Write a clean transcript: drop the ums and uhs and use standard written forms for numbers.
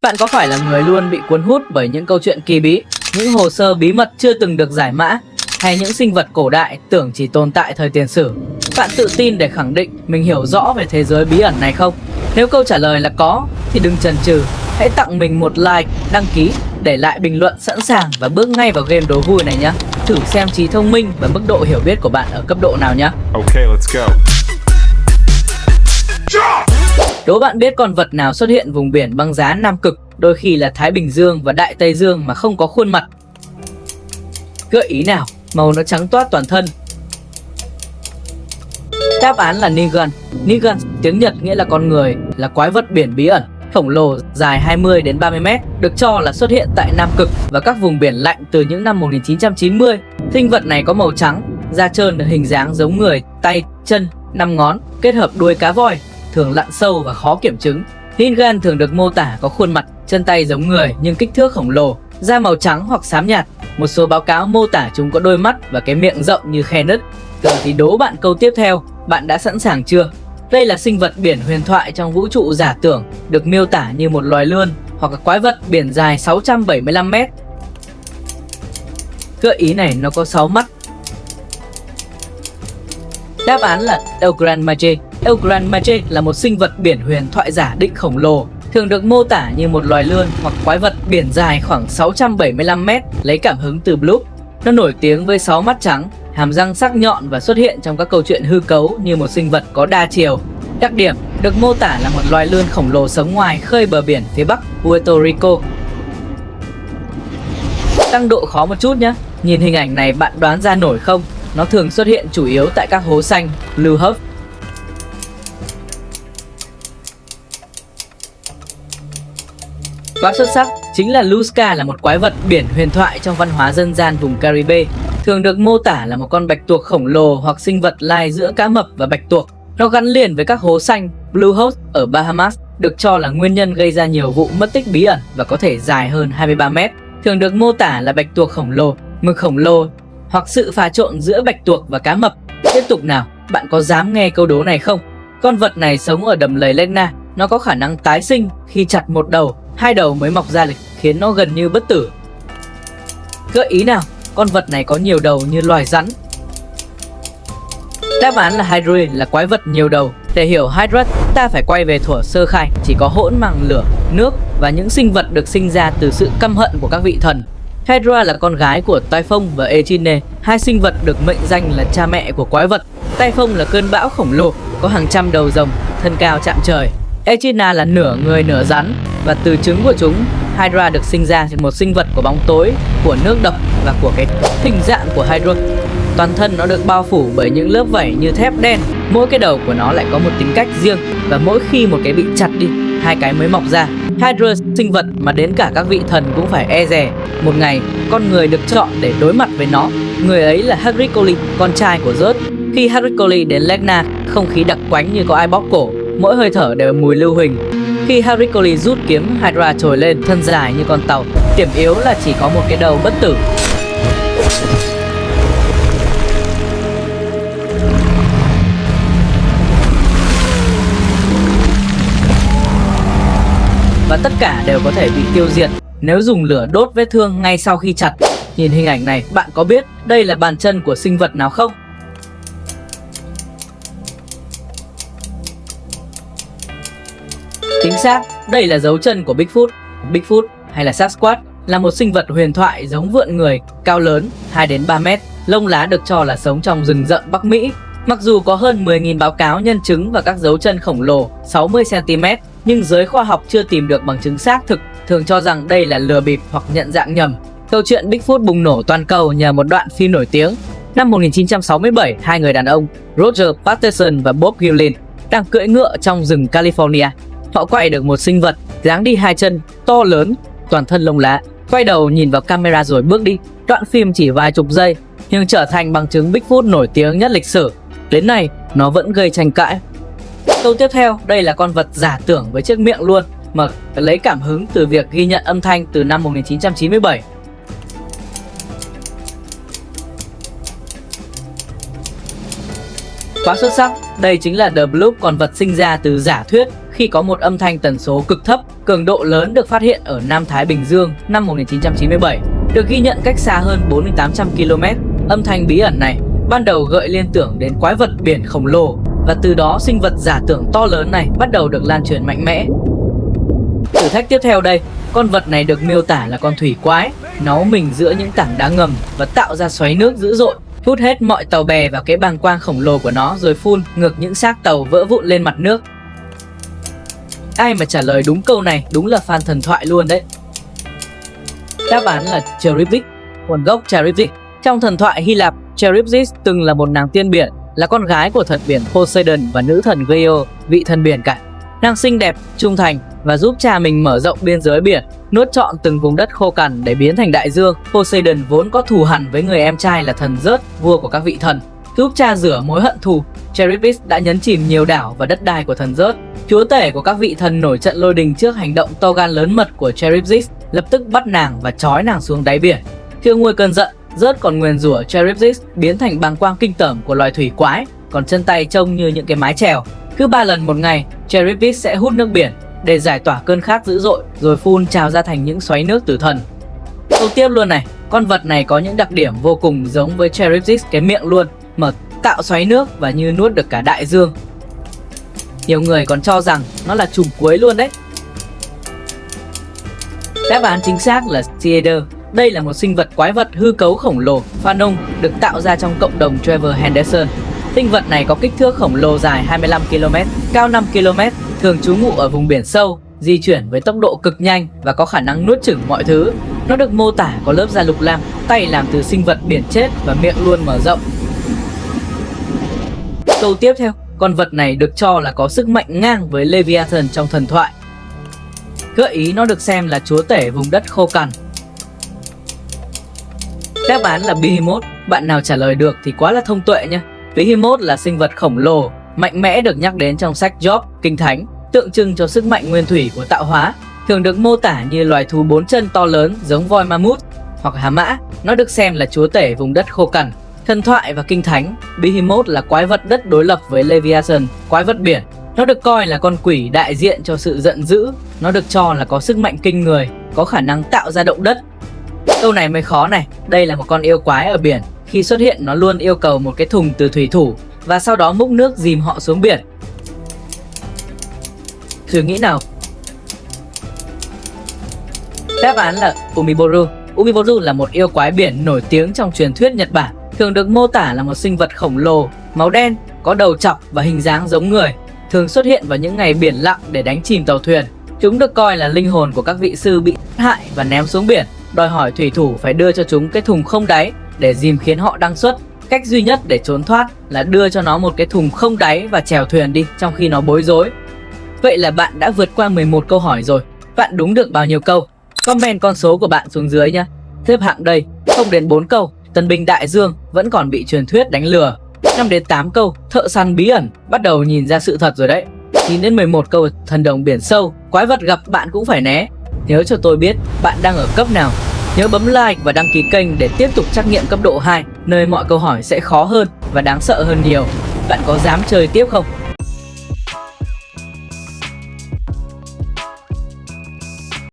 Bạn có phải là người luôn bị cuốn hút bởi những câu chuyện kỳ bí, những hồ sơ bí mật chưa từng được giải mã, hay những sinh vật cổ đại tưởng chỉ tồn tại thời tiền sử? Bạn tự tin để khẳng định mình hiểu rõ về thế giới bí ẩn này không? Nếu câu trả lời là có, thì đừng chần chừ, hãy tặng mình một like, đăng ký, để lại bình luận sẵn sàng và bước ngay vào game đố vui này nhé. Thử xem trí thông minh và mức độ hiểu biết của bạn ở cấp độ nào nhé. Okay, let's go. Đố bạn biết con vật nào xuất hiện vùng biển băng giá Nam Cực, đôi khi là Thái Bình Dương và Đại Tây Dương mà không có khuôn mặt? Gợi ý nào, màu nó trắng toát toàn thân. Đáp án là Nigan. Nigan tiếng Nhật nghĩa là con người, là quái vật biển bí ẩn, khổng lồ, dài 20 đến 30 mét, được cho là xuất hiện tại Nam Cực và các vùng biển lạnh từ những năm 1990. Sinh vật này có màu trắng, da trơn, hình dáng giống người, tay, chân, 5 ngón, kết hợp đuôi cá voi, thường lặn sâu và khó kiểm chứng. Nigan thường được mô tả có khuôn mặt, chân tay giống người nhưng kích thước khổng lồ, da màu trắng hoặc xám nhạt. Một số báo cáo mô tả chúng có đôi mắt và cái miệng rộng như khe nứt. Giờ thì đố bạn câu tiếp theo, bạn đã sẵn sàng chưa? Đây là sinh vật biển huyền thoại trong vũ trụ giả tưởng, được miêu tả như một loài lươn hoặc là quái vật biển dài 675 mét. Gợi ý này nó có 6 mắt. Đáp án là El Gran Mache. El Gran Mache là một sinh vật biển huyền thoại giả định khổng lồ, thường được mô tả như một loài lươn hoặc quái vật biển dài khoảng 675 mét, lấy cảm hứng từ Bloop. Nó nổi tiếng với 6 mắt trắng, hàm răng sắc nhọn và xuất hiện trong các câu chuyện hư cấu như một sinh vật có đa chiều. Đặc điểm được mô tả là một loài lươn khổng lồ sống ngoài khơi bờ biển phía bắc Puerto Rico. Tăng độ khó một chút nhé. Nhìn hình ảnh này bạn đoán ra nổi không? Nó thường xuất hiện chủ yếu tại các hố xanh, Blue Hub. Quá xuất sắc, chính là Lusca, là một quái vật biển huyền thoại trong văn hóa dân gian vùng Caribe, thường được mô tả là một con bạch tuộc khổng lồ hoặc sinh vật lai giữa cá mập và bạch tuộc. Nó gắn liền với các hố xanh Blue House ở Bahamas, được cho là nguyên nhân gây ra nhiều vụ mất tích bí ẩn và có thể dài hơn 23 mét. Thường được mô tả là bạch tuộc khổng lồ, mực khổng lồ hoặc sự pha trộn giữa bạch tuộc và cá mập. Tiếp tục nào, bạn có dám nghe câu đố này không? Con vật này sống ở đầm lầy Legna. Nó có khả năng tái sinh khi chặt một đầu, 2 đầu mới mọc ra, khiến nó gần như bất tử. Gợi ý nào, con vật này có nhiều đầu như loài rắn. Đáp án là Hydra, là quái vật nhiều đầu. Để hiểu Hydra, ta phải quay về thuở sơ khai, chỉ có hỗn mang lửa, nước và những sinh vật được sinh ra từ sự căm hận của các vị thần. Hydra là con gái của Typhon và Echine, hai sinh vật được mệnh danh là cha mẹ của quái vật. Typhon là cơn bão khổng lồ, có hàng trăm đầu rồng, thân cao chạm trời. Echina là nửa người nửa rắn, và từ trứng của chúng, Hydra được sinh ra thành một sinh vật của bóng tối, của nước độc và của cái hình dạng của Hydra. Toàn thân nó được bao phủ bởi những lớp vảy như thép đen. Mỗi cái đầu của nó lại có một tính cách riêng, và mỗi khi một cái bị chặt đi, 2 cái mới mọc ra. Hydra sinh vật mà đến cả các vị thần cũng phải e dè. Một ngày, con người được chọn để đối mặt với nó. Người ấy là Hercule, con trai của Zeus. Khi Hercule đến Legna, không khí đặc quánh như có ai bóp cổ, mỗi hơi thở đều mùi lưu huỳnh. Khi Hercule rút kiếm, Hydra trồi lên, thân dài như con tàu. Điểm yếu là chỉ có một cái đầu bất tử. Và tất cả đều có thể bị tiêu diệt nếu dùng lửa đốt vết thương ngay sau khi chặt. Nhìn hình ảnh này, bạn có biết đây là bàn chân của sinh vật nào không? Chính xác, đây là dấu chân của Bigfoot. Bigfoot hay là Sasquatch là một sinh vật huyền thoại giống vượn người, cao lớn 2 đến 3 mét, lông lá, được cho là sống trong rừng rậm Bắc Mỹ. Mặc dù có hơn 10.000 báo cáo nhân chứng và các dấu chân khổng lồ 60 cm, nhưng giới khoa học chưa tìm được bằng chứng xác thực, thường cho rằng đây là lừa bịp hoặc nhận dạng nhầm. Câu chuyện Bigfoot bùng nổ toàn cầu nhờ một đoạn phim nổi tiếng. Năm 1967, hai người đàn ông Roger Patterson và Bob Gillen đang cưỡi ngựa trong rừng California. Họ quay được một sinh vật dáng đi 2 chân, to lớn, toàn thân lông lá, quay đầu nhìn vào camera rồi bước đi. Đoạn phim chỉ vài chục giây, nhưng trở thành bằng chứng Bigfoot nổi tiếng nhất lịch sử. Đến nay, nó vẫn gây tranh cãi. Câu tiếp theo, đây là con vật giả tưởng với chiếc miệng luôn, mà lấy cảm hứng từ việc ghi nhận âm thanh từ năm 1997. Quá xuất sắc, đây chính là The Bloop, con vật sinh ra từ giả thuyết khi có một âm thanh tần số cực thấp, cường độ lớn được phát hiện ở Nam Thái Bình Dương năm 1997, được ghi nhận cách xa hơn 4.800 km. Âm thanh bí ẩn này ban đầu gợi liên tưởng đến quái vật biển khổng lồ, và từ đó sinh vật giả tưởng to lớn này bắt đầu được lan truyền mạnh mẽ. Thử thách tiếp theo đây, con vật này được miêu tả là con thủy quái, náu mình giữa những tảng đá ngầm và tạo ra xoáy nước dữ dội, hút hết mọi tàu bè vào cái bàng quang khổng lồ của nó rồi phun ngược những xác tàu vỡ vụn lên mặt nước. Ai mà trả lời đúng câu này đúng là fan thần thoại luôn đấy. Đáp án là Charybdis. Nguồn gốc Charybdis. Trong thần thoại Hy Lạp, Charybdis từng là một nàng tiên biển, là con gái của thần biển Poseidon và nữ thần Geo, vị thần biển cả. Nàng xinh đẹp, trung thành và giúp cha mình mở rộng biên giới biển, nuốt trọn từng vùng đất khô cằn để biến thành đại dương. Poseidon vốn có thù hằn với người em trai là thần Zeus, vua của các vị thần. Giúp cha rửa mối hận thù, Charybdis đã nhấn chìm nhiều đảo và đất đai của thần Zeus. Chúa tể của các vị thần nổi trận lôi đình trước hành động to gan lớn mật của Charybdis, lập tức bắt nàng và trói nàng xuống đáy biển. Chưa nguôi cơn giận, Zeus còn nguyền rủa Charybdis biến thành bàng quang kinh tởm của loài thủy quái, còn chân tay trông như những cái mái chèo. Cứ 3 lần một ngày, Charybdis sẽ hút nước biển để giải tỏa cơn khát dữ dội, rồi phun trào ra thành những xoáy nước tử thần. Câu tiếp luôn này, con vật này có những đặc điểm vô cùng giống với Charybdis cái miệng luôn, mở tạo xoáy nước và như nuốt được cả đại dương. Nhiều người còn cho rằng nó là trùm cuối luôn đấy. Đáp án chính xác là Cedar. Đây là một sinh vật quái vật hư cấu khổng lồ, pha nông, được tạo ra trong cộng đồng Trevor Henderson. Sinh vật này có kích thước khổng lồ dài 25 km, cao 5 km, thường trú ngụ ở vùng biển sâu, di chuyển với tốc độ cực nhanh và có khả năng nuốt chửng mọi thứ. Nó được mô tả có lớp da lục lam, tay làm từ sinh vật biển chết và miệng luôn mở rộng. Câu tiếp theo, con vật này được cho là có sức mạnh ngang với Leviathan trong thần thoại. Gợi ý nó được xem là chúa tể vùng đất khô cằn. Đáp án là Behemoth. Bạn nào trả lời được thì quá là thông tuệ nhé. Behemoth là sinh vật khổng lồ, mạnh mẽ được nhắc đến trong sách Job, Kinh Thánh, tượng trưng cho sức mạnh nguyên thủy của tạo hóa. Thường được mô tả như loài thú 4 chân to lớn giống voi mammoth hoặc hà mã. Nó được xem là chúa tể vùng đất khô cằn. Thần thoại và Kinh Thánh, Behemoth là quái vật đất đối lập với Leviathan, quái vật biển. Nó được coi là con quỷ đại diện cho sự giận dữ. Nó được cho là có sức mạnh kinh người, có khả năng tạo ra động đất. Câu này mới khó này. Đây là một con yêu quái ở biển. Khi xuất hiện nó luôn yêu cầu một cái thùng từ thủy thủ và sau đó múc nước dìm họ xuống biển. Thử nghĩ nào. Đáp án là Umiboru. Umiboru là một yêu quái biển nổi tiếng trong truyền thuyết Nhật Bản. Thường được mô tả là một sinh vật khổng lồ, máu đen, có đầu trọc và hình dáng giống người. Thường xuất hiện vào những ngày biển lặng để đánh chìm tàu thuyền. Chúng được coi là linh hồn của các vị sư bị hại và ném xuống biển, đòi hỏi thủy thủ phải đưa cho chúng cái thùng không đáy để dìm khiến họ đăng xuất. Cách duy nhất để trốn thoát là đưa cho nó một cái thùng không đáy và chèo thuyền đi trong khi nó bối rối. Vậy là bạn đã vượt qua 11 câu hỏi rồi. Bạn đúng được bao nhiêu câu? Comment con số của bạn xuống dưới nhé. Xếp hạng đây, 0 đến 4 câu, Tân binh đại dương vẫn còn bị truyền thuyết đánh lừa. 5 đến 8 câu, thợ săn bí ẩn bắt đầu nhìn ra sự thật rồi đấy. 9 đến 11 câu, thần đồng biển sâu, quái vật gặp bạn cũng phải né. Nhớ cho tôi biết bạn đang ở cấp nào. Nhớ bấm like và đăng ký kênh để tiếp tục trắc nghiệm cấp độ 2, nơi mọi câu hỏi sẽ khó hơn và đáng sợ hơn nhiều. Bạn có dám chơi tiếp không?